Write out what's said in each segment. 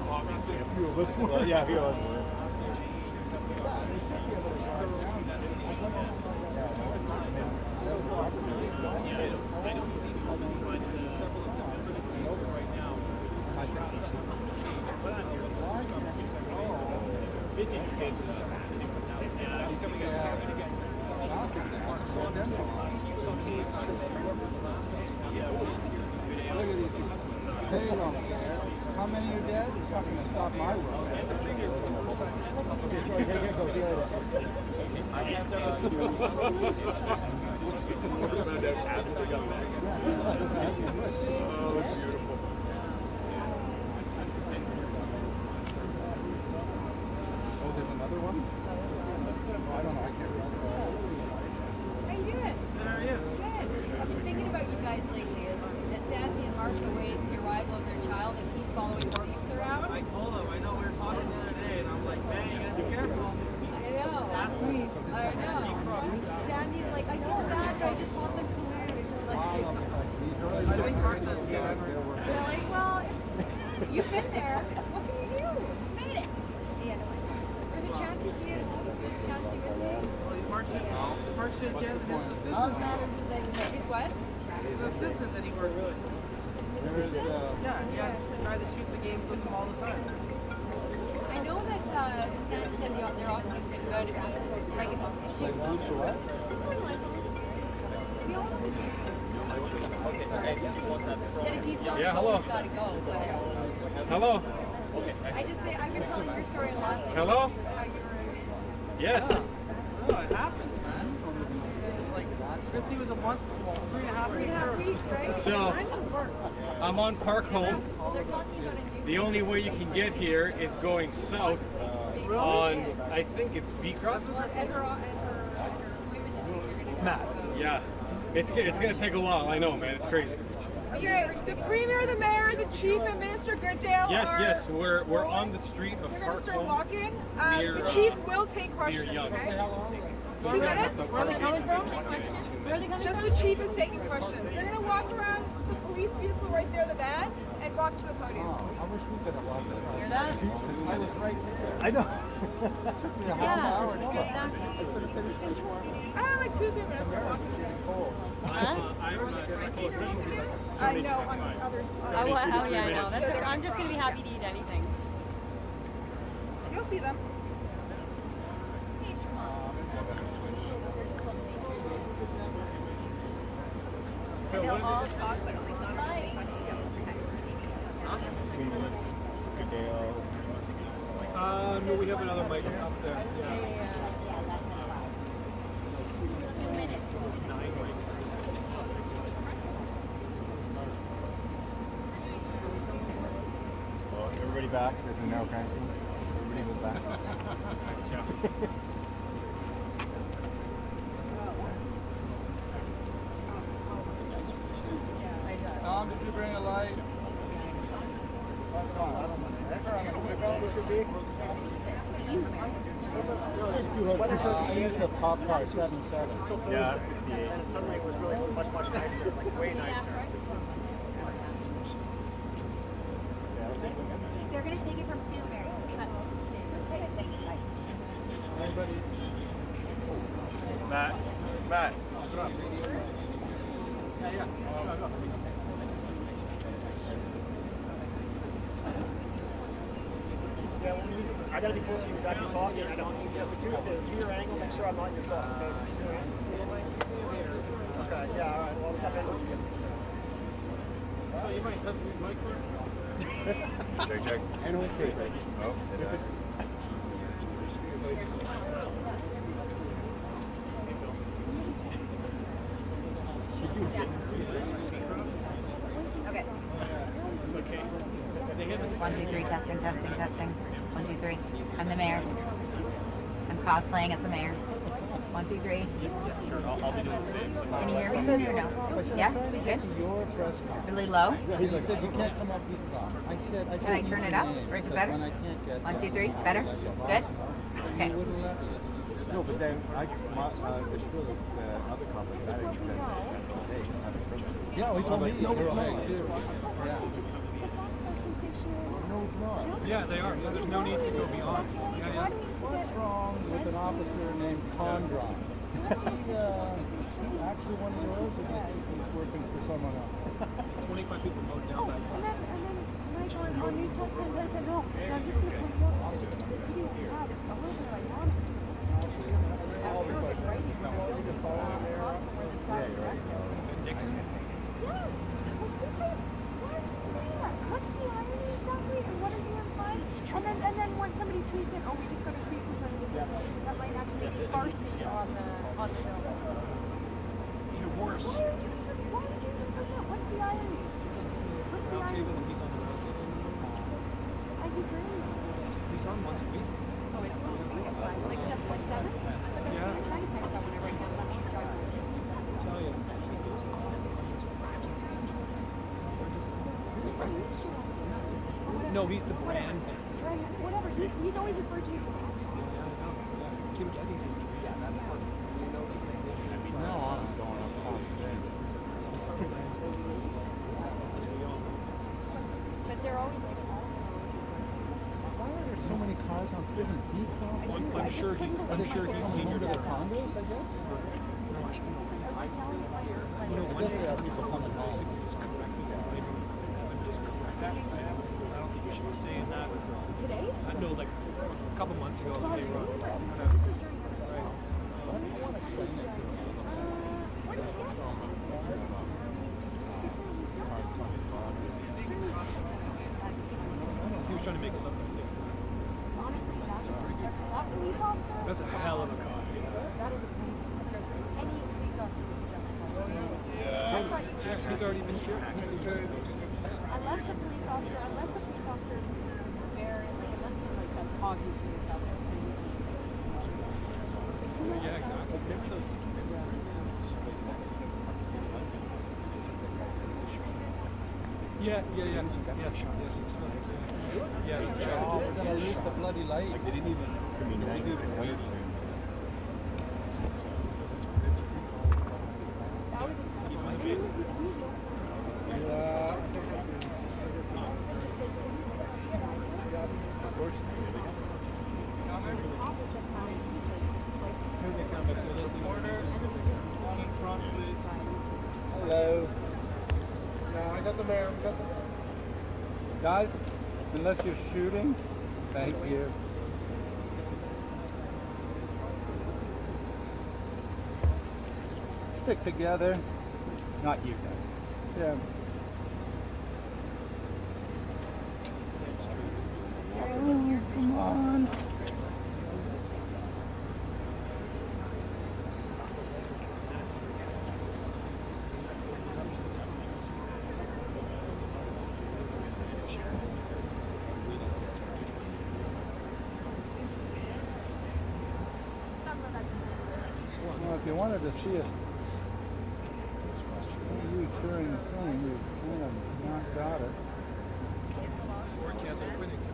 Obviously, a few of us. Well, yeah, a few of us. I don't see how many, but several of the members of the group right now. But I'm here. Big game stages. Yeah, it's coming out again. Look at these people. Hey, how many are dead? It's not going to stop my world. Okay, sorry, here goes. See you later. Oh, it's beautiful. Oh, there's another one? I don't know. I can't risk it. How you doing? How are you? Good. I've been thinking about you guys lately. As Sandy and Marshall raised the arrival of their child and he's following the police around. I told him. I know we were talking the other day, and I'm like, man, you gotta be careful. I know. I know. Sandy's like, I know that, but I just want them to lose. Let's see. I think Martha's good. Really? Well, you've been there. What can you do? Made it. Yeah. There's a chance you'd be at home. There's a chance you would be. Mark should get his assistant. He's what? His assistant that he works with. Yeah, he has a guy that shoots the games with him all the time. I know that Sandy said their office has been good. Like if she... Like one for what? We all know this. Sorry. That if he's got to hello. go, he's got to go. But Hello. I've been telling your story a lot. Hello? How you were... Yes. Oh, it happens, man. Like, Chrissy was a month, 3.5 weeks. right? So- I'm in work. I'm on Park Home. Well, they're talking about inducing... The only way you can get here is going south on, I think it's Beecroft. Well, at her appointment this week, they're going to... Matt. Yeah. It's gonna take a while. I know, man. It's crazy. Okay, the Premier, the Mayor, the Chief, and Minister Goodale Yes. We're on the street of We're going to Park start Home. walking. Near, The Chief will take questions, Young. okay? Where 2 minutes? Where are they coming from? Where are they coming Just from? the Chief is taking questions. They're going to walk around the police vehicle right there, the van, and walk to the podium. I wish we could have walked across Hear the that? street because I was right there. I know. It took me a half hour to get. Exactly. I could have finished this one. Like 2-3 minutes they're walking. I know, on the other side. Oh, yeah, I know. I'm just going to be happy to eat anything. You'll see them. And they'll all talk, but only some are taking questions. No, we have another mic up there. Yeah. 2 minutes. Well, everybody back. This is now council. Everybody was back. Tom, did you bring a light? I used a cop car 77. Yeah, 68. And suddenly it was really much nicer, like way nicer. They're going to take it from Saunders. Anybody? Matt. Yeah, I gotta be close to you because I can talk. I know. Yeah, but do your angle. Make sure I'm not in your spot. Okay. Okay. Yeah. All right. Well, step in. So you might touch these mics for Check. I know it's great. Oh, Okay. Okay. 1, 2, 3, testing. 1, 2, 3. I'm the mayor. I'm cosplaying as the mayor. 1, 2, 3. Sure, I'll be doing the same. Can you hear me or no? Yeah? Good? Your press conference. Really low? He said you can't come up with talk. I said I Can I turn it up? Or is it better? When I can't get 1, 2, 3. Better? Good? Okay. You wouldn't let me. No, but then the other couple that he said, hey, yeah, he told me they were okay too. Yeah. No, it's not. Yeah, they are. No, there's no need to go beyond. Yeah, yeah. What's wrong with an officer named Condron? Is he actually one of yours, or do you think he's working for someone else? 25 people mowed down that And then Michael, when you told him, I said, no, and I'm just going to point out this video you have, it's a little bit ironic. All the questions you come up with, just follow him there. Yeah, you're right. Dixon's. Yes. Why are you saying that? What's the irony exactly, and what are you implying? And then when somebody tweets in, oh, we just got a tweet from somebody that might actually be Farsi on the film. Even worse. Why would you even put that? What's the irony? What's the irony? He's on the road. He's really He's on once a week. Oh, it's once a week. Like 7.7? Yeah. I'm trying to catch that whenever I can. That one's driving. I'll tell you. He goes on. No, he's the brand manager. Right, whatever. He's always referred to as the boss. Yeah. Kim Geddes is that part. Do you know the name? No, I'm going up off today. But they're always like all Why are there so many cars on friggin' Beacon? I'm sure he's senior to to the condos, I guess? You know, one thing that people come and basically just correct me. I'm just correct that. I don't think you should be saying that. today? I know, like a couple months ago, they were. He was trying to make it look like it. Honestly, that police officer. That's a hell of a car. That is a any police officer would be justified. Yeah. He's already been cured. Unless the police officer is very like unless he's like that's obviously a self Yeah, exactly. Remember those? Yeah. Yeah, Oh, we're gonna lose the bloody light. Like they didn't even. I mean, they didn't even wait. So it's pretty cool. that was incredible. And it was with Google. Hello. No, I got the mayor. Guys, unless you're shooting, thank you. Stick together. Not you guys. Yeah. Oh, come on. Well, if you wanted to see us see you touring the scene, you kind of not got it. Forecast opening today.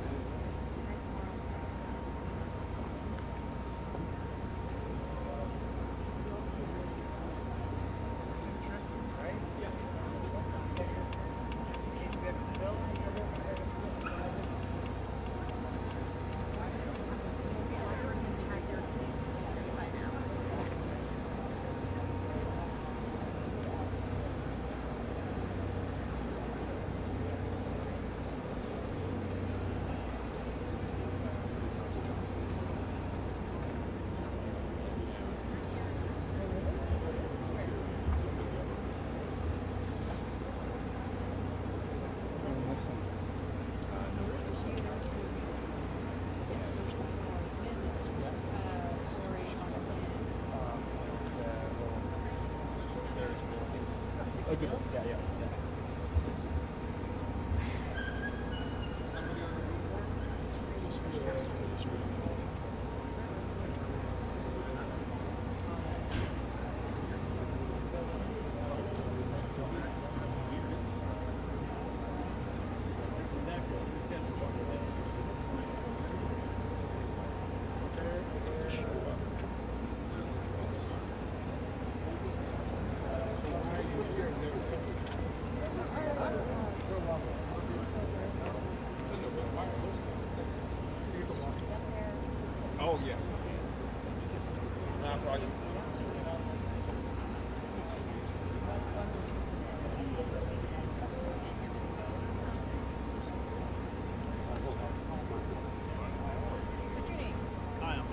What's your name? Kyle.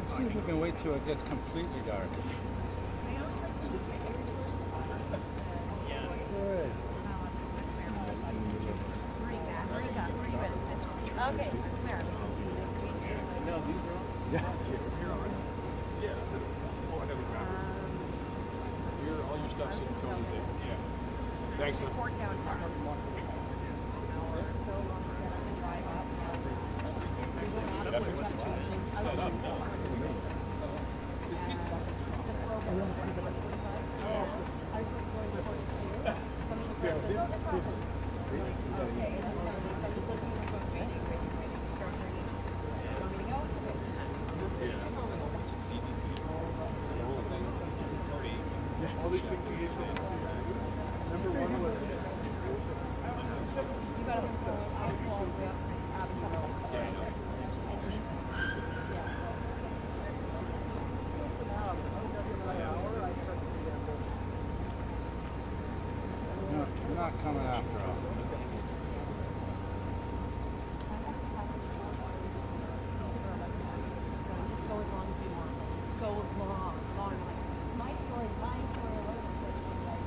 Let's see if we can wait till it gets completely dark. Good. Okay, Tamara, nice to meet you. No, these are all. Yeah. All your stuff's in Tony's. Yeah. Thanks, man. Port down far. Set up. Set up. All these things you get number one was You got to control alcohol with yeah, I know. No, you're not coming after all. Just go as long as you want. Go long. Like, my story, alone is like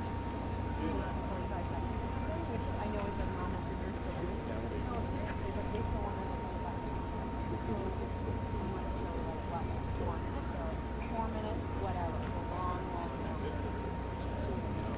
25 seconds. Which I know is like normal for your story. No, seriously, but they still want us to go back. So, we want to show like, what, 4 minutes or 4 minutes, whatever. Go long. It's also enough.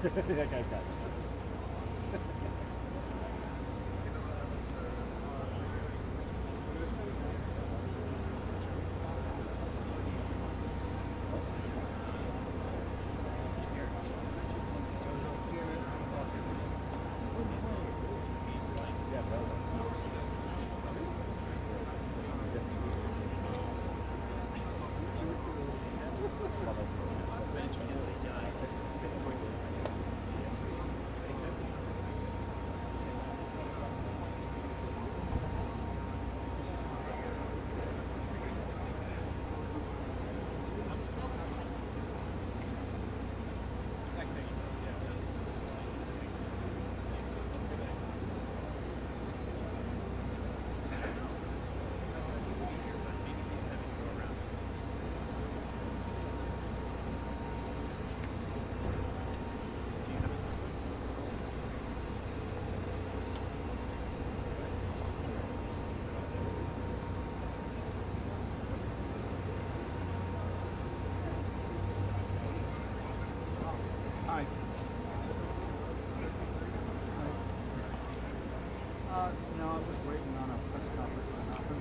That guy's got it. Hi. No, I was waiting on a press conference to happen.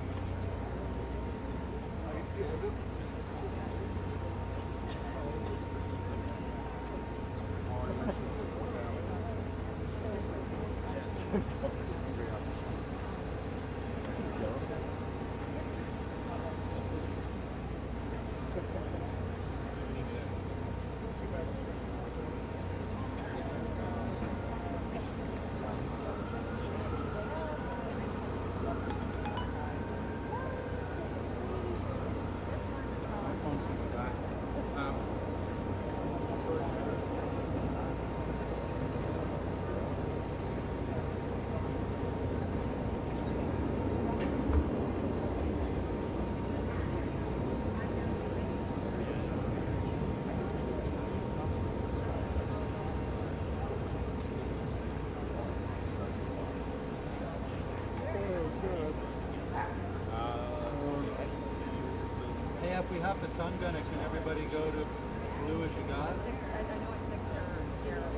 My phone's gonna die. Sorry. have to sun gun it, can everybody go to blue as you got? I know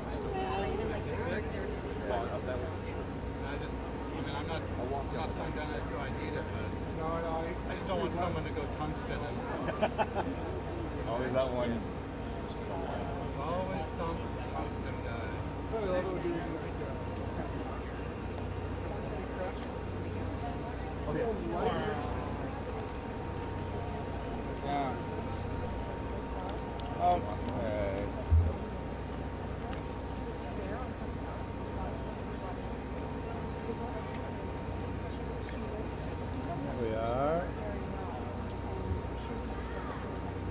it's 6 or even like 56? I'm not sun gunning it till I need it, but No, I just don't want someone to go tungsten and Always that one. always tungsten guy. I love it when you Yeah. Okay. Here we are.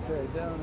Okay, down.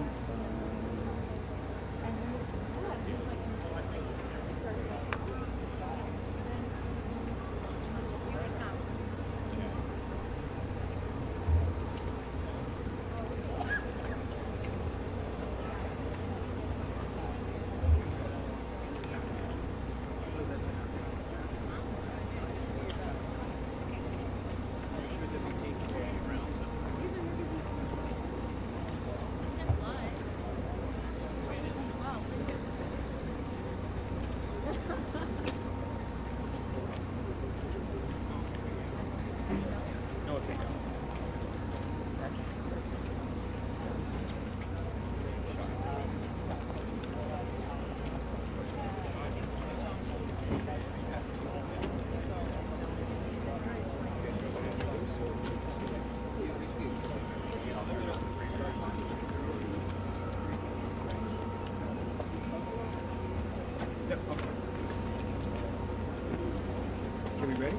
Are we ready?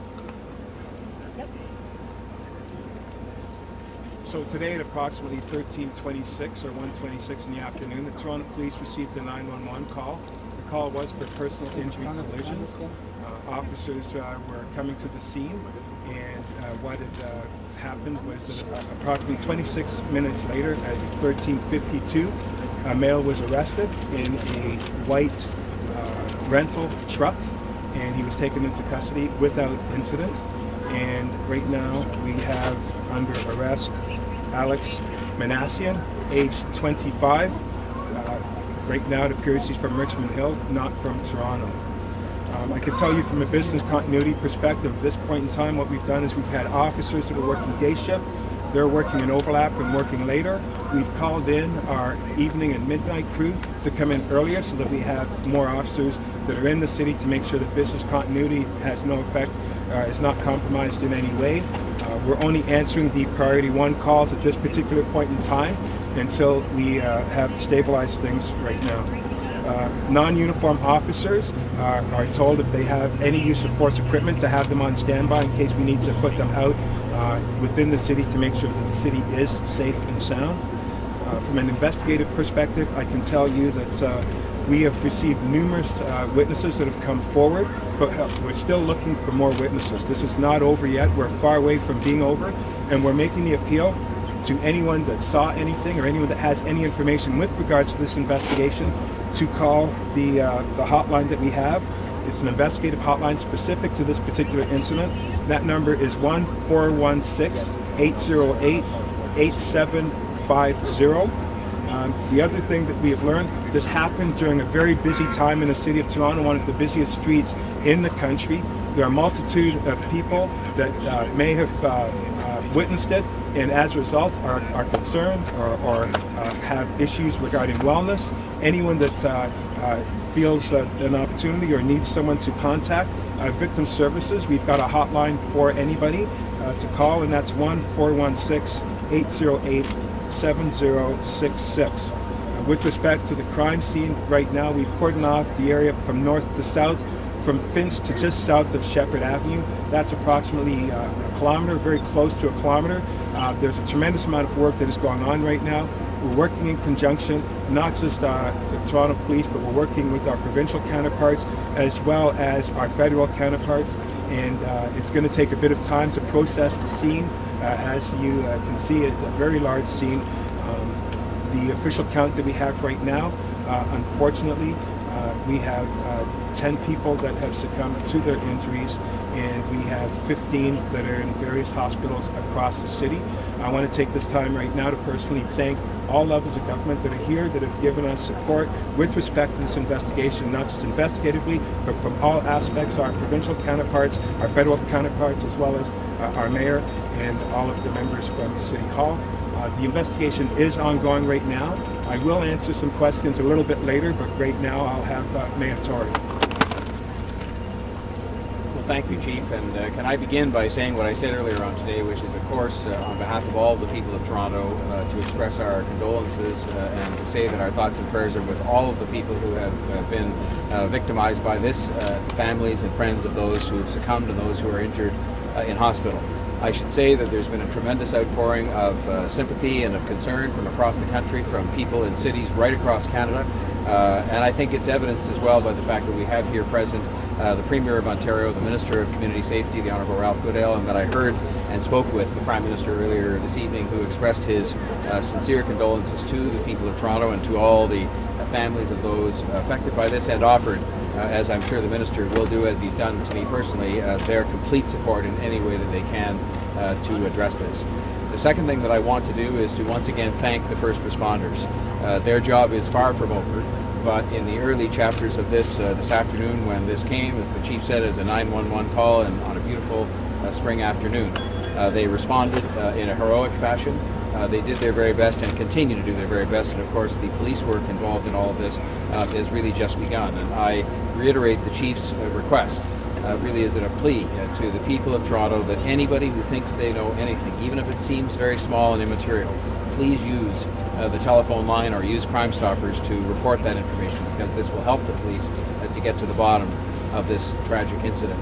Yep. So today at approximately 13:26 or 1:26 in the afternoon, the Toronto Police received a 911 call. The call was for personal injury collision. Officers were coming to the scene, and what had happened was that approximately 26 minutes later at 13:52, a male was arrested in a white rental truck, and he was taken into custody without incident. And right now we have under arrest Alex Manassian, age 25. Right now it appears he's from Richmond Hill, not from Toronto. I can tell you from a business continuity perspective, at this point in time, what we've done is we've had officers that are working day shift. They're working in overlap and working later. We've called in our evening and midnight crew to come in earlier so that we have more officers that are in the city to make sure that business continuity has no effect, is not compromised in any way. We're only answering the priority 1 calls at this particular point in time until we have stabilized things right now. Non-uniform officers are told if they have any use of force equipment to have them on standby in case we need to put them out within the city to make sure that the city is safe and sound. From an investigative perspective, I can tell you that we have received numerous witnesses that have come forward, but we're still looking for more witnesses. This is not over yet. We're far away from being over, and we're making the appeal to anyone that saw anything or anyone that has any information with regards to this investigation to call the hotline that we have. It's an investigative hotline specific to this particular incident. That number is 1-416-808-8750. The other thing that we have learned, this happened during a very busy time in the city of Toronto, one of the busiest streets in the country. There are a multitude of people that may have witnessed it, and as a result are concerned or have issues regarding wellness. Anyone that feels an opportunity or needs someone to contact victim services, we've got a hotline for anybody to call, and that's 1-416-808-7066. With respect to the crime scene, right now we've cordoned off the area from north to south, from Finch to just south of Shepherd Avenue. That's approximately a kilometer, very close to a kilometer. There's a tremendous amount of work that is going on right now. We're working in conjunction, not just the Toronto Police, but we're working with our provincial counterparts as well as our federal counterparts. And it's going to take a bit of time to process the scene. As you can see, it's a very large scene. The official count that we have right now, unfortunately, We have 10 people that have succumbed to their injuries, and we have 15 that are in various hospitals across the city. I want to take this time right now to personally thank all levels of government that are here, that have given us support with respect to this investigation, not just investigatively, but from all aspects, our provincial counterparts, our federal counterparts, as well as our mayor and all of the members from City Hall. The investigation is ongoing right now. I will answer some questions a little bit later, but right now I'll have Mayor Tory. Well, thank you, Chief. And can I begin by saying what I said earlier on today, which is, of course, on behalf of all the people of Toronto, to express our condolences and to say that our thoughts and prayers are with all of the people who have been victimized by this, families and friends of those who have succumbed and those who are injured in hospital. I should say that there's been a tremendous outpouring of sympathy and of concern from across the country, from people in cities right across Canada. And I think it's evidenced as well by the fact that we have here present the Premier of Ontario, the Minister of Community Safety, the Honourable Ralph Goodale, and that I heard and spoke with the Prime Minister earlier this evening, who expressed his sincere condolences to the people of Toronto and to all the families of those affected by this, and offered, as I'm sure the Minister will do, as he's done to me personally, their complete support in any way that they can to address this. The second thing that I want to do is to once again thank the first responders. Their job is far from over, but in the early chapters of this afternoon, when this came, as the Chief said, as a 911 call and on a beautiful spring afternoon, they responded in a heroic fashion. They did their very best and continue to do their very best, and of course the police work involved in all of this is really just begun. And I reiterate the Chief's request, really is it a plea to the people of Toronto, that anybody who thinks they know anything, even if it seems very small and immaterial, please use the telephone line or use Crime Stoppers to report that information, because this will help the police to get to the bottom of this tragic incident.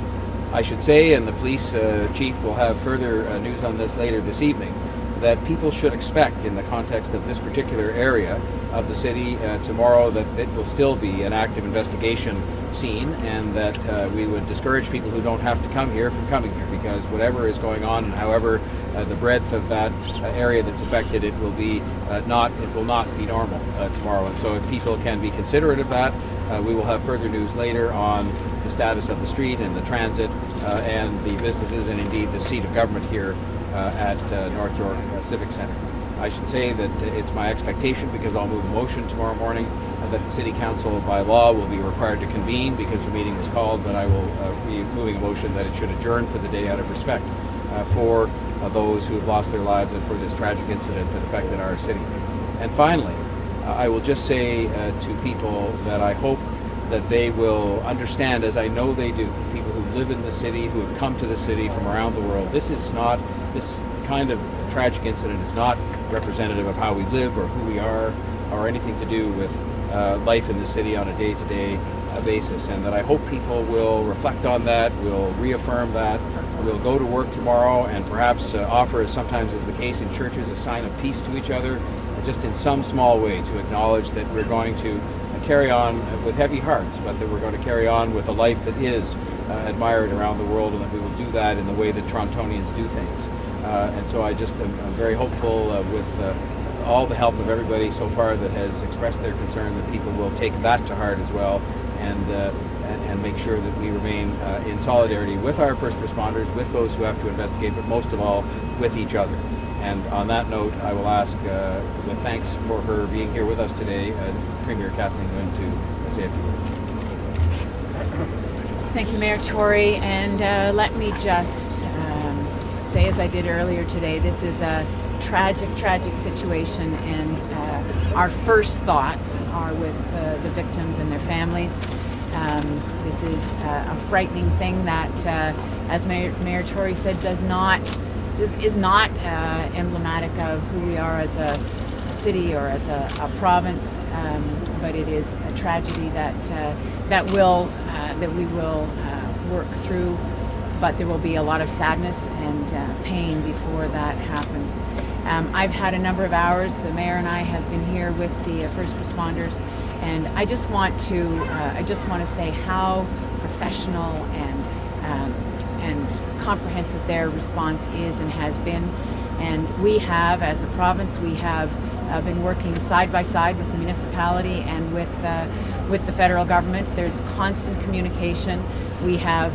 I should say, and the police chief will have further news on this later this evening, that people should expect, in the context of this particular area of the city tomorrow, that it will still be an active investigation scene, and that we would discourage people who don't have to come here from coming here, because whatever is going on and however the breadth of that area that's affected, it will not be normal tomorrow. And so if people can be considerate of that, we will have further news later on the status of the street and the transit and the businesses, and indeed the seat of government here at North York Civic Centre. I should say that it's my expectation, because I'll move a motion tomorrow morning, that the City Council by law will be required to convene because the meeting was called, but I will be moving a motion that it should adjourn for the day out of respect for those who have lost their lives and for this tragic incident that affected our city. And finally, I will just say to people that I hope that they will understand, as I know they do, people who live in the city, who have come to the city from around the world. This kind of tragic incident is not representative of how we live or who we are, or anything to do with life in the city on a day-to-day basis. And that I hope people will reflect on that, will reaffirm that, will go to work tomorrow and perhaps offer, as sometimes is the case in churches, a sign of peace to each other, just in some small way, to acknowledge that we're going to carry on with heavy hearts, but that we're going to carry on with a life that is admired around the world, and that we will do that in the way that Torontonians do things. And so I just am very hopeful with all the help of everybody so far that has expressed their concern, that people will take that to heart as well, and make sure that we remain in solidarity with our first responders, with those who have to investigate, but most of all with each other. And on that note, I will ask, with thanks for her being here with us today, Premier Kathleen Wynne to say a few words. Thank you, Mayor Tory, and let me just say, as I did earlier today, this is a tragic, tragic situation, and our first thoughts are with the victims and their families. This is a frightening thing that, as Mayor Tory said, is not emblematic of who we are as a city or as a province, but it is a tragedy that we will work through. But there will be a lot of sadness and pain before that happens. I've had a number of hours. The mayor and I have been here with the first responders, and I just want to say how professional and comprehensive their response is and has been. And we have, as a province, we have been working side by side with the municipality and with the federal government. There's constant communication. We have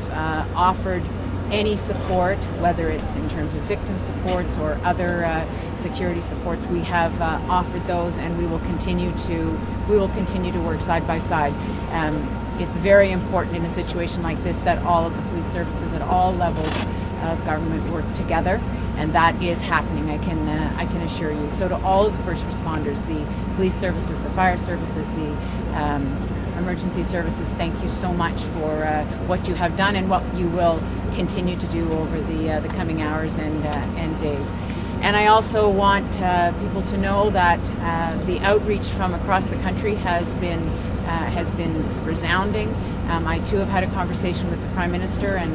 offered any support, whether it's in terms of victim supports or other security supports. We have offered those, and we will continue to work side by side. It's very important in a situation like this that all of the police services at all levels of government work together, and that is happening, I can assure you. So to all of the first responders, the police services, the fire services, the emergency services, thank you so much for what you have done and what you will continue to do over the coming hours and days. And I also want people to know that the outreach from across the country has been resounding. I too have had a conversation with the Prime Minister, and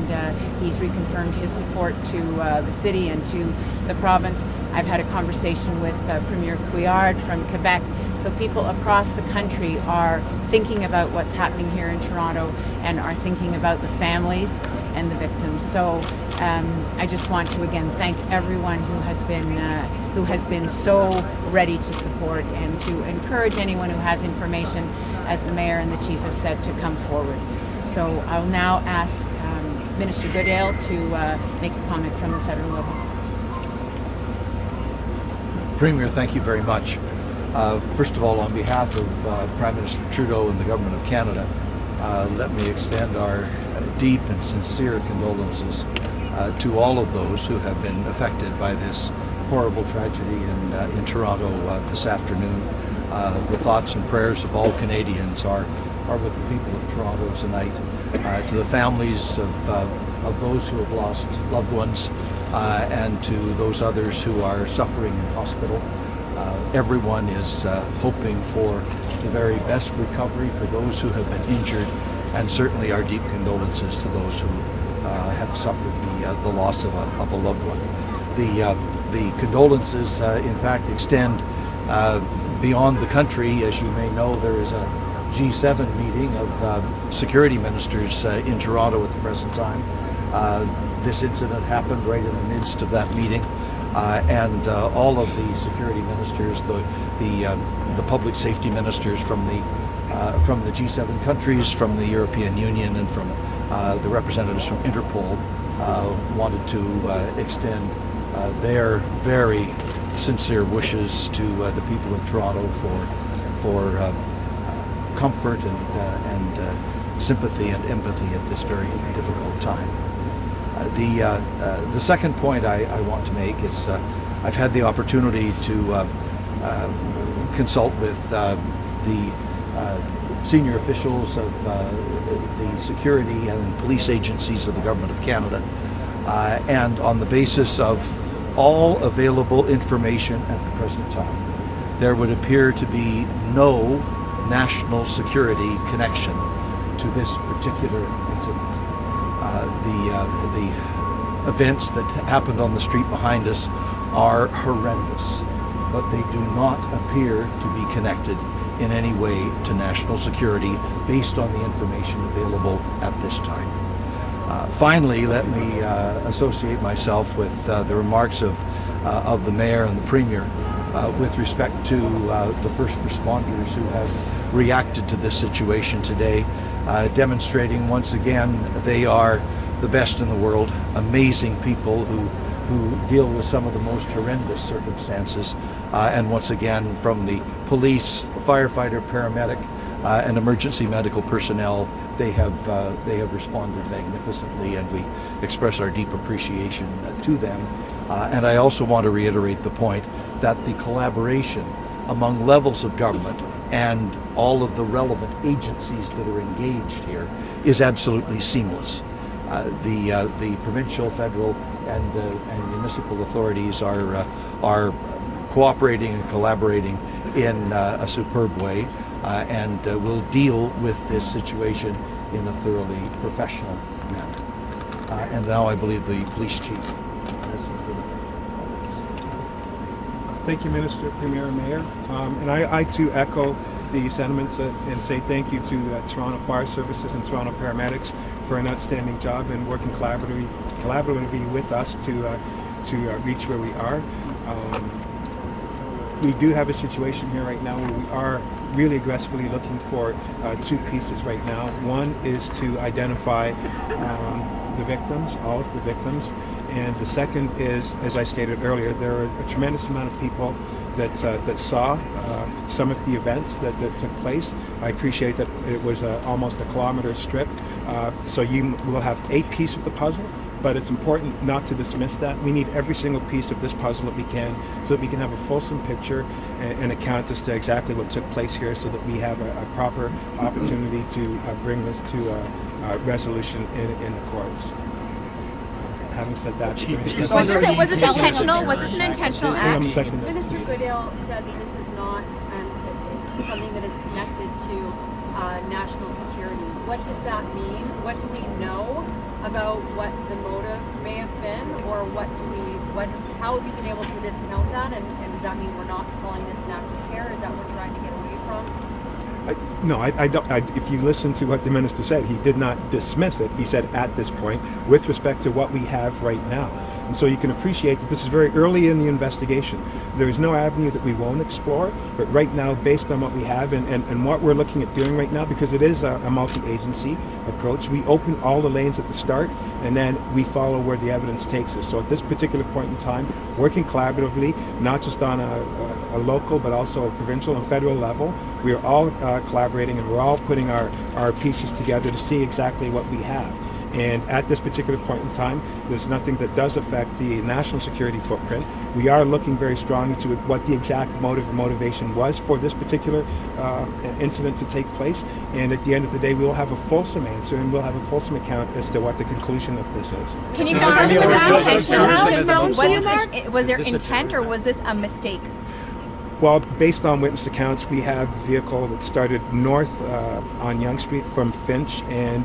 he's reconfirmed his support to the city and to the province. I've had a conversation with Premier Couillard from Quebec. So people across the country are thinking about what's happening here in Toronto and are thinking about the families and the victims. So I just want to again thank everyone who has been so ready to support and to encourage anyone who has information, as the Mayor and the Chief have said, to come forward. So I'll now ask Minister Goodale to make a comment from the federal level. Premier, thank you very much. First of all, on behalf of Prime Minister Trudeau and the Government of Canada, let me extend our deep and sincere condolences to all of those who have been affected by this horrible tragedy in Toronto this afternoon. The thoughts and prayers of all Canadians are with the people of Toronto tonight. To the families of those who have lost loved ones and to those others who are suffering in hospital. Everyone is hoping for the very best recovery for those who have been injured, and certainly our deep condolences to those who have suffered the loss of a loved one. The condolences, in fact, extend beyond the country. As you may know, there is a G7 meeting of security ministers in Toronto at the present time. This incident happened right in the midst of that meeting. And all of the security ministers, the public safety ministers from the G7 countries, from the European Union, and from the representatives from Interpol wanted to extend their very sincere wishes to the people of Toronto for comfort and sympathy and empathy at this very difficult time. The second point I want to make is I've had the opportunity to consult with the senior officials of the security and police agencies of the Government of Canada, and on the basis of all available information at the present time, there would appear to be no national security connection to this particular incident. The events that happened on the street behind us are horrendous, but they do not appear to be connected in any way to national security based on the information available at this time. Finally, let me associate myself with the remarks of the Mayor and the Premier with respect to the first responders who have reacted to this situation today, demonstrating once again they are the best in the world, amazing people who deal with some of the most horrendous circumstances, and once again from the police, firefighter, paramedic, and emergency medical personnel, they have responded magnificently, and we express our deep appreciation to them. And I also want to reiterate the point that the collaboration among levels of government and all of the relevant agencies that are engaged here is absolutely seamless. The provincial, federal, and municipal authorities are cooperating and collaborating in a superb way, and will deal with this situation in a thoroughly professional manner. And now I believe the police chief has some further comments. Thank you, Minister, Premier, and Mayor. And I too echo the sentiments and say thank you to Toronto Fire Services and Toronto Paramedics for an outstanding job and working collaboratively with us to reach where we are. we do have a situation here right now where we are really aggressively looking for two pieces right now. One is to identify the victims, all of the victims, and the second is, as I stated earlier, there are a tremendous amount of people that saw some of the events that took place. I appreciate that it was almost a kilometer strip, so you will have a piece of the puzzle, but it's important not to dismiss that. We need every single piece of this puzzle that we can, so that we can have a fulsome picture and account as to exactly what took place here, so that we have a proper opportunity to bring this to a resolution in the courts. Having said that, was this intentional? Was this an intentional act? Minister Goodale said that this is not something that is connected to national security. What does that mean? What do we know about what the motive may have been, or how have you been able to discount that? And does that mean we're not calling this national terror? Is that what we're trying to get away from? No, I don't. If you listen to what the minister said, he did not dismiss it. He said at this point, with respect to what we have right now. And so you can appreciate that this is very early in the investigation. There is no avenue that we won't explore, but right now, based on what we have and what we're looking at doing right now, because it is a multi-agency approach, we open all the lanes at the start, and then we follow where the evidence takes us. So at this particular point in time, working collaboratively, not just on a local, but also a provincial and federal level, we are all collaborating, and we're all putting our pieces together to see exactly what we have. And at this particular point in time, there's nothing that does affect the national security footprint. We are looking very strongly to what the exact motivation was for this particular incident to take place. And at the end of the day, we will have a fulsome answer, and we'll have a fulsome account as to what the conclusion of this is. Can you confirm, was that intentional? Was there intent, or was this a mistake? Well, based on witness accounts, we have a vehicle that started north on Yonge Street from Finch and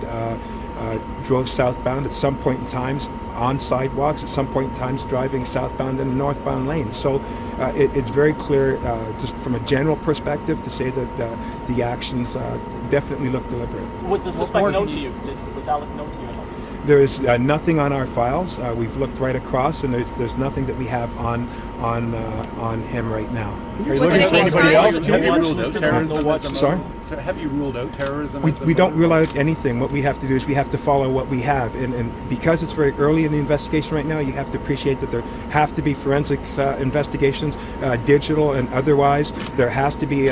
drove southbound at some point in times on sidewalks, at some point in times driving southbound in northbound lanes. So it's very clear, just from a general perspective, to say that the actions definitely look deliberate. Was the suspect known to you? Was Alec known to you? There is nothing on our files. We've looked right across, and there's nothing that we have on him right now. Was it a hate crime? Sorry? So have you ruled out terrorism? We don't rule out anything. What we have to do is we have to follow what we have. And because it's very early in the investigation right now, you have to appreciate that there have to be forensic investigations, digital and otherwise. There has to be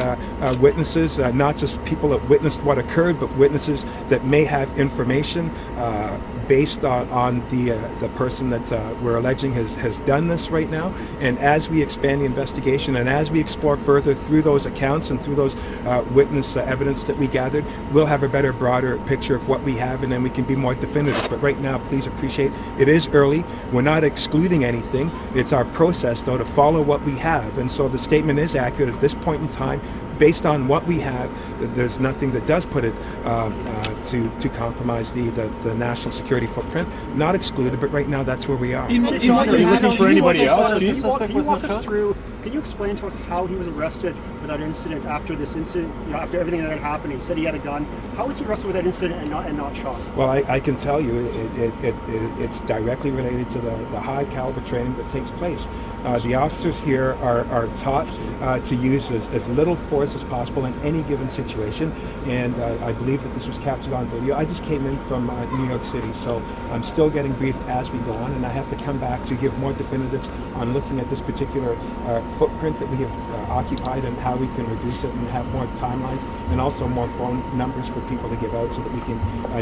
witnesses, not just people that witnessed what occurred, but witnesses that may have information based on the person that we're alleging has done this right now. And as we expand the investigation and as we explore further through those accounts and through those witness evidence that we gathered, we'll have a better, broader picture of what we have, and then we can be more definitive. But right now, please appreciate it is early. We're not excluding anything. It's our process, though, to follow what we have. And so the statement is accurate at this point in time. Based on what we have, there's nothing that does put it to compromise the national security footprint. Not excluded, but right now that's where we are. Are you looking for anybody else? Can you walk us through? Can you explain to us how he was arrested with that incident after this incident? You know, after everything that had happened, he said he had a gun. How was he arrested with that incident and not shot? Well, I can tell you, it's directly related to the high caliber training that takes place. The officers here are taught to use as little force as possible in any given situation, and I believe that this was captured on video. I just came in from New York City, so I'm still getting briefed as we go on, and I have to come back to give more definitives on looking at this particular footprint that we have occupied and how we can reduce it and have more timelines and also more phone numbers for people to give out so that we can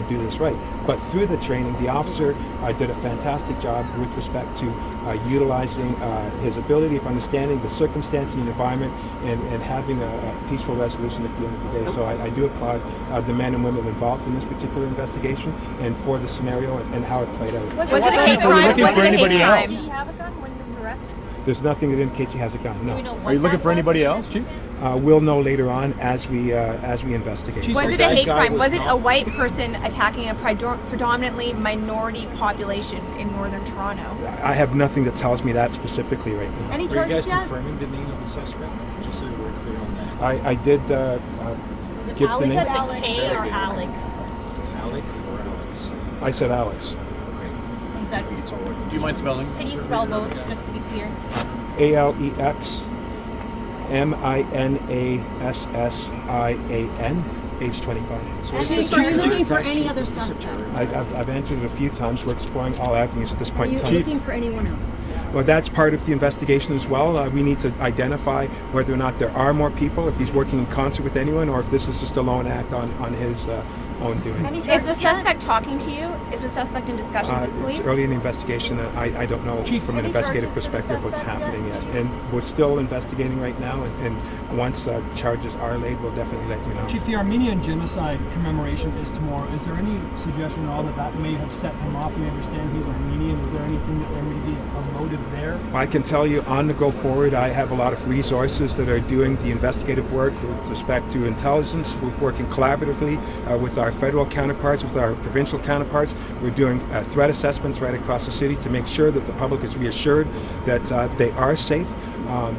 do this right. But through the training, the officer did a fantastic job with respect to utilizing his ability of understanding the circumstance and the environment and having a peaceful resolution at the end of the day. So I do applaud the men and women involved in this particular investigation and for the scenario and how it played out. Was it a hate crime? Was it a hate crime? Did he have a gun when he was arrested? There's nothing that indicates he has a gun, no. Are you looking for anybody else, Chief? We'll know later on as we investigate. Was it a hate crime? Was it a white person attacking a predominantly minority population in northern Toronto? I have nothing that tells me that specifically right now. Any Are you charges guys yet? confirming the name of the suspect? Just so we're clear on that. I did give the name. Alex or Alex? Alec or Alex? I said Alex. Do you mind spelling? Can you spell both just to be clear? ALEX Manassan, age 25. Are you looking for any other suspects? I've answered it a few times. We're exploring all avenues at this point in Are time. you looking for anyone else? Well, that's part of the investigation as well. We need to identify whether or not there are more people, if he's working in concert with anyone, or if this is just a lone act on his own doing. Is the suspect talking to you? Is the suspect in discussions with police? It's early in the investigation. I don't know from an investigative perspective what's happening yet. And we're still investigating right now, and once charges are laid, we'll definitely let you know. Chief, the Armenian genocide commemoration is tomorrow. Is there any suggestion at all that may have set him off? We understand he's Armenian. Is there anything that there may be a motive there? I can tell you on the go forward, I have a lot of resources that are doing the investigative work with respect to intelligence. We're working collaboratively with our federal counterparts, with our provincial counterparts. We're doing threat assessments right across the city to make sure that the public is reassured that they are safe.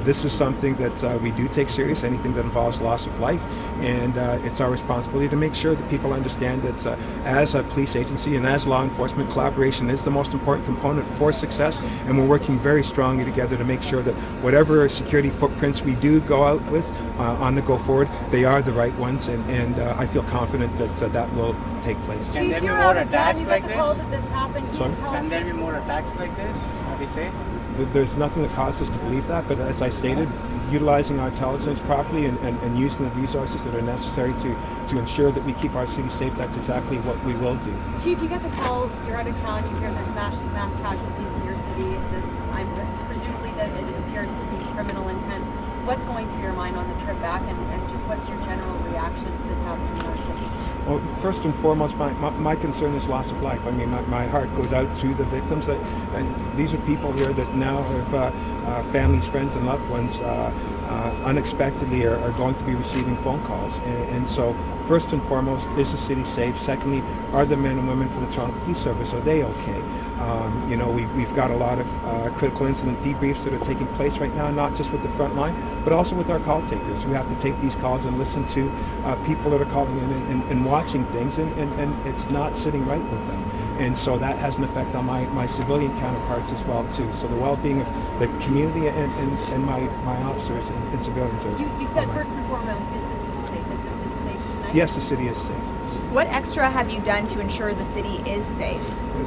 This is something that we do take serious, anything that involves loss of life, and it's our responsibility to make sure that people understand that as a police agency and as law enforcement, collaboration is the most important component for success, and we're working very strongly together to make sure that whatever security footprints we do go out with on the go forward, they are the right ones, and I feel confident that that will take place. Can there be more attacks like this? Sorry? Can there be more attacks like this? Are we safe? There's nothing that causes us to believe that, but as I stated, utilizing our intelligence properly and using the resources that are necessary to ensure that we keep our city safe, that's exactly what we will do. Chief, you get the call, you're out of town, you hear there's mass casualties in your city, presumably that it appears to be criminal intent. What's going through your mind on the trip back, and just what's your general reaction to this happening in our city? Well, first and foremost, my concern is loss of life. I mean, my heart goes out to the victims. And these are people here that now have families, friends, and loved ones unexpectedly are going to be receiving phone calls. And so, first and foremost, is the city safe? Secondly, are the men and women for the Toronto Police Service, are they okay? We've got a lot of critical incident debriefs that are taking place right now, not just with the front line, but also with our call takers. We have to take these calls and listen to people that are calling in and watching things, and it's not sitting right with them. And so that has an effect on my civilian counterparts as well, too. So the well-being of the community and my officers and civilians are... You said first and foremost, is the city safe? Is the city safe tonight? Yes, the city is safe. What extra have you done to ensure the city is safe?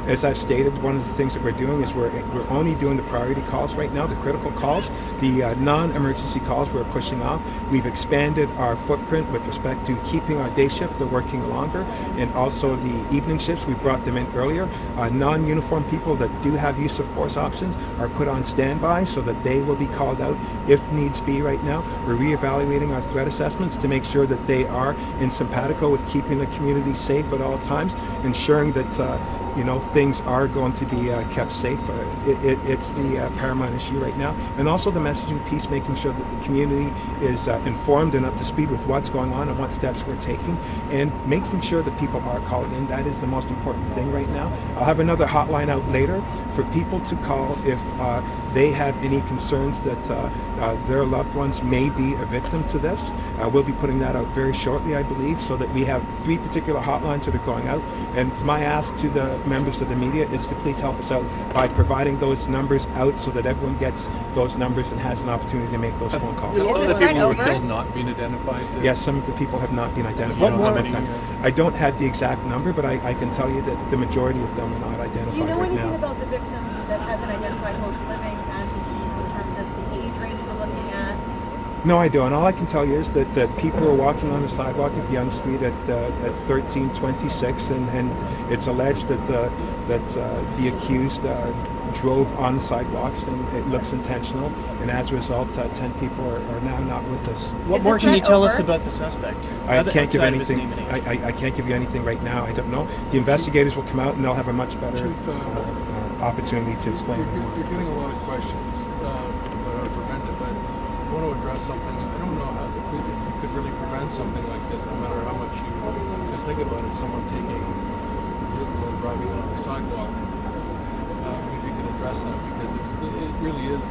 As I've stated, one of the things that we're doing is we're only doing the priority calls right now, the critical calls. The non-emergency calls we're pushing off. We've expanded our footprint with respect to keeping our day shift, they're working longer, and also the evening shifts, we brought them in earlier. Non-uniformed people that do have use of force options are put on standby so that they will be called out if needs be right now. We're reevaluating our threat assessments to make sure that they are in simpatico with keeping the community safe at all times, ensuring that things are going to be kept safe. It's the paramount issue right now. And also the messaging piece, making sure that the community is informed and up to speed with what's going on and what steps we're taking, and making sure that people are calling in. That is the most important thing right now. I'll have another hotline out later for people to call if they have any concerns that their loved ones may be a victim to this. We'll be putting that out very shortly, I believe, so that we have 3 particular hotlines that are going out. And my ask to the members of the media is to please help us out by providing those numbers out so that everyone gets those numbers and has an opportunity to make those phone calls. Is the people who were killed not being identified? Yes, some of the people have not been identified. I don't have the exact number, but I can tell you that the majority of them are not identified. Do you know right anything now. about the victims that have been identified, both living and deceased, in terms of the age range we're looking at? No, I don't. All I can tell you is that people are walking on the sidewalk of Yonge Street at 1326, and it's alleged that the accused drove on the sidewalks, and it looks intentional. And as a result, 10 people are now not with us. What more can you tell us about the suspect? I can't give anything. I can't give you anything right now. I don't know. The investigators will come out, and they'll have a much better opportunity to explain. You're getting a lot of questions that are prevented, but I want to address something. I don't know if you could really prevent something like this, no matter how much you can think about it. Someone taking a vehicle and driving on the sidewalk. If you could address that, because it really is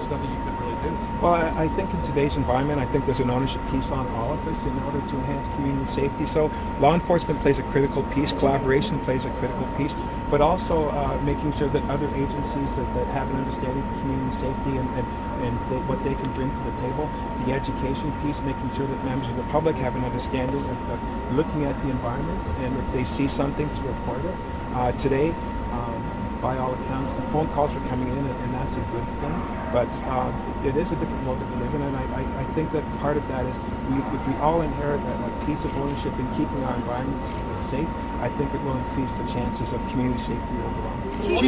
there's nothing you could really do. Well, I think in today's environment, I think there's an ownership piece on all of us in order to enhance community safety. So law enforcement plays a critical piece, collaboration plays a critical piece, but also making sure that other agencies that have an understanding for community safety and what they can bring to the table, the education piece, making sure that members of the public have an understanding of looking at the environment, and if they see something to report it. Today, by all accounts, the phone calls are coming in, and that's a good thing. But it is a different world that we live in, and I think that part of that is if we all inherit a piece of ownership in keeping our environments safe, I think it will increase the chances of community safety overall. Chief,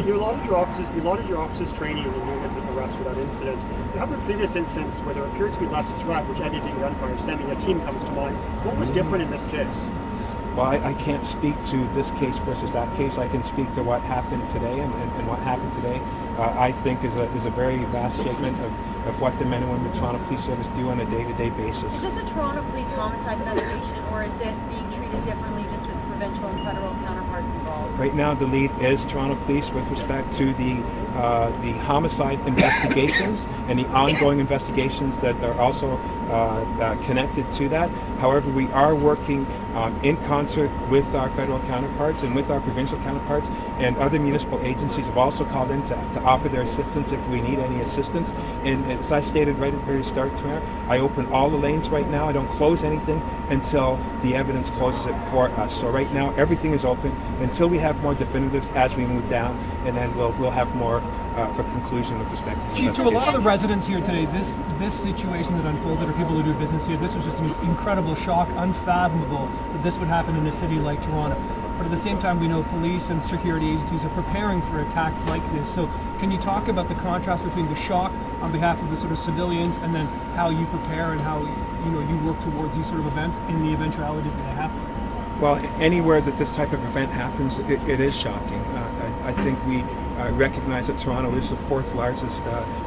you lauded your officers' training in doing this arrest without incident. You have previous incidents where there appeared to be less threat, which ended in gunfire. Sending a team comes to mind. What was different in this case? Well, I can't speak to this case versus that case. I can speak to what happened today, and what happened today, I think, is a very vast statement of what the men and women of Toronto Police Service do on a day-to-day basis. Is this a Toronto Police homicide investigation, or is it being treated differently just with provincial and federal counterparts involved? Right now, the lead is Toronto Police with respect to the homicide investigations and the ongoing investigations that are also connected to that. However, we are working in concert with our federal counterparts and with our provincial counterparts, and other municipal agencies have also called in to offer their assistance if we need any assistance. And as I stated right at the very start, Tamara, I open all the lanes right now. I don't close anything until the evidence closes it for us. So right now, everything is open until we have more definitives as we move down, and then we'll have more for conclusion with respect to the Chief, to a lot of the residents here today, this situation that unfolded, or people who do business here, this was just an incredible shock, unfathomable that this would happen in a city like Toronto. But at the same time, we know police and security agencies are preparing for attacks like this. So can you talk about the contrast between the shock on behalf of the sort of civilians, and then how you prepare and how you work towards these sort of events in the eventuality that they happen? Well, anywhere that this type of event happens, it is shocking. I think we recognize that Toronto is the fourth largest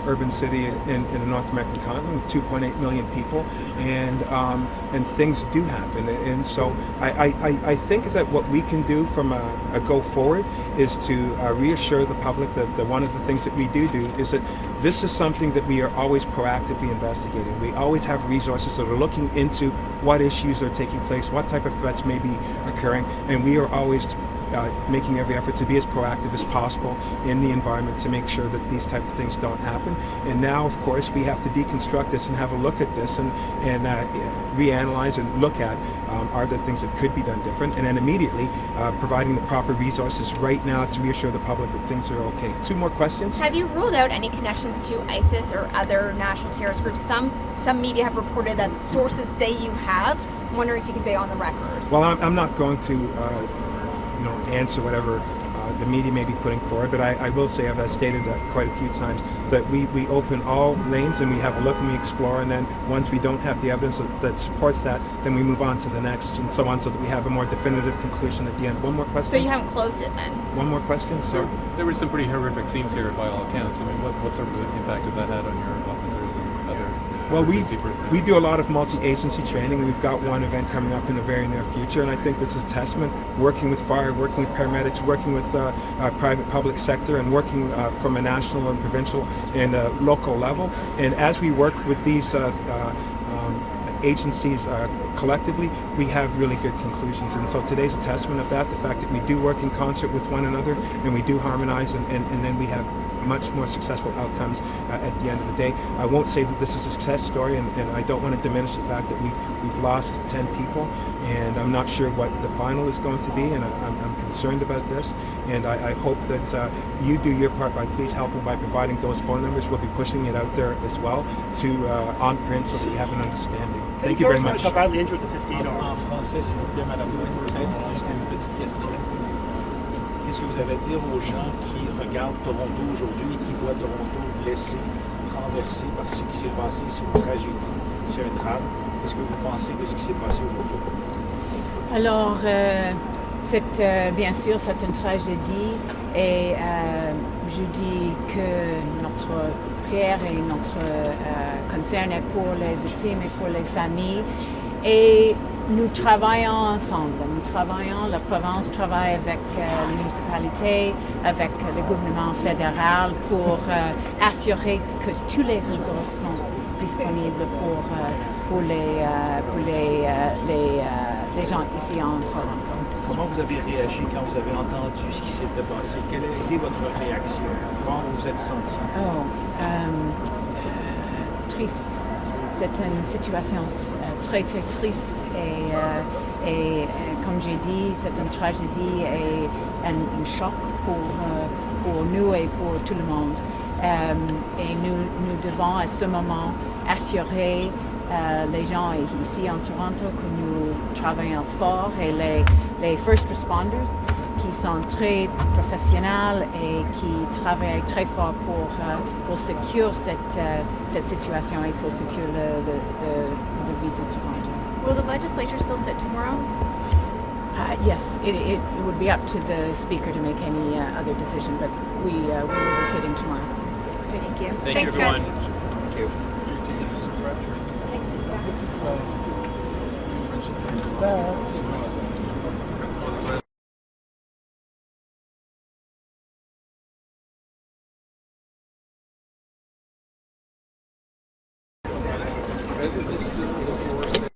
urban city in the North American continent with 2.8 million people, and things do happen. And so I think that what we can do from a go forward is to reassure the public that one of the things that we do is that this is something that we are always proactively investigating. We always have resources that are looking into what issues are taking place, what type of threats may be occurring, and we are always making every effort to be as proactive as possible in the environment to make sure that these type of things don't happen. And now, of course, we have to deconstruct this and have a look at this and reanalyze and look at are there things that could be done different, and then immediately providing the proper resources right now to reassure the public that things are okay. 2 more questions. Have you ruled out any connections to ISIS or other national terrorist groups? Some media have reported that sources say you have. I'm wondering if you could say on the record. Well, I'm not going to answer whatever the media may be putting forward, but I will say, I've stated quite a few times, that we open all lanes and we have a look and we explore, and then once we don't have the evidence that supports that, then we move on to the next and so on, so that we have a more definitive conclusion at the end. 1 more question? So you haven't closed it then? 1 more question? So there were some pretty horrific scenes here by all accounts. I mean, what sort of impact has that had on your officers and other? Well, we do a lot of multi-agency training. We've got one event coming up in the very near future, and I think this is a testament, working with fire, working with paramedics, working with private public sector, and working from a national and provincial and local level. And as we work with these agencies collectively, we have really good conclusions. And so today's a testament of that, the fact that we do work in concert with one another, and we do harmonize, and then we have much more successful outcomes at the end of the day. I won't say that this is a success story, and I don't want to diminish the fact that we've lost 10 people, and I'm not sure what the final is going to be, and I'm concerned about this, and I hope that you do your part by please helping by providing those phone numbers. We'll be pushing it out there as well to on print, so that you have an understanding. Thank you very much. How badly injured the 15 are? En français, s'il vous plaît, Madame la Présidente, une petite question. Qu'est-ce que vous avez à dire aux gens qui regardent Toronto aujourd'hui et qui voient Toronto blessé, renversé par ce qui s'est passé? C'est une tragédie, c'est un drame. Qu'est-ce que vous pensez de ce qui s'est passé aujourd'hui? Alors, bien sûr, c'est une tragédie, et je dis que notre prière et notre concern est pour les victimes et pour les familles. Et nous travaillons ensemble. La province travaille avec la municipalité, avec le gouvernement fédéral pour assurer que tous les ressources sont disponibles pour les gens ici en Toronto. Comment vous avez réagi quand vous avez entendu ce qui s'était passé? Quelle a été votre réaction? Comment vous vous êtes senti? Triste. C'est une situation très très triste et comme j'ai dit, c'est une tragédie et un choc pour nous et pour tout le monde. Et nous devons à ce moment assurer les gens ici en Toronto que nous travaillons fort et les first responders qui sont très professionnels et qui travaillent très fort pour sécuriser cette situation et pour sécuriser la vie de Toronto. Will the legislature still sit tomorrow? Yes, it would be up to the speaker to make any other decision, but we will be sitting tomorrow. Thank you. Thank you, everyone. Thank you. Is this the worst thing?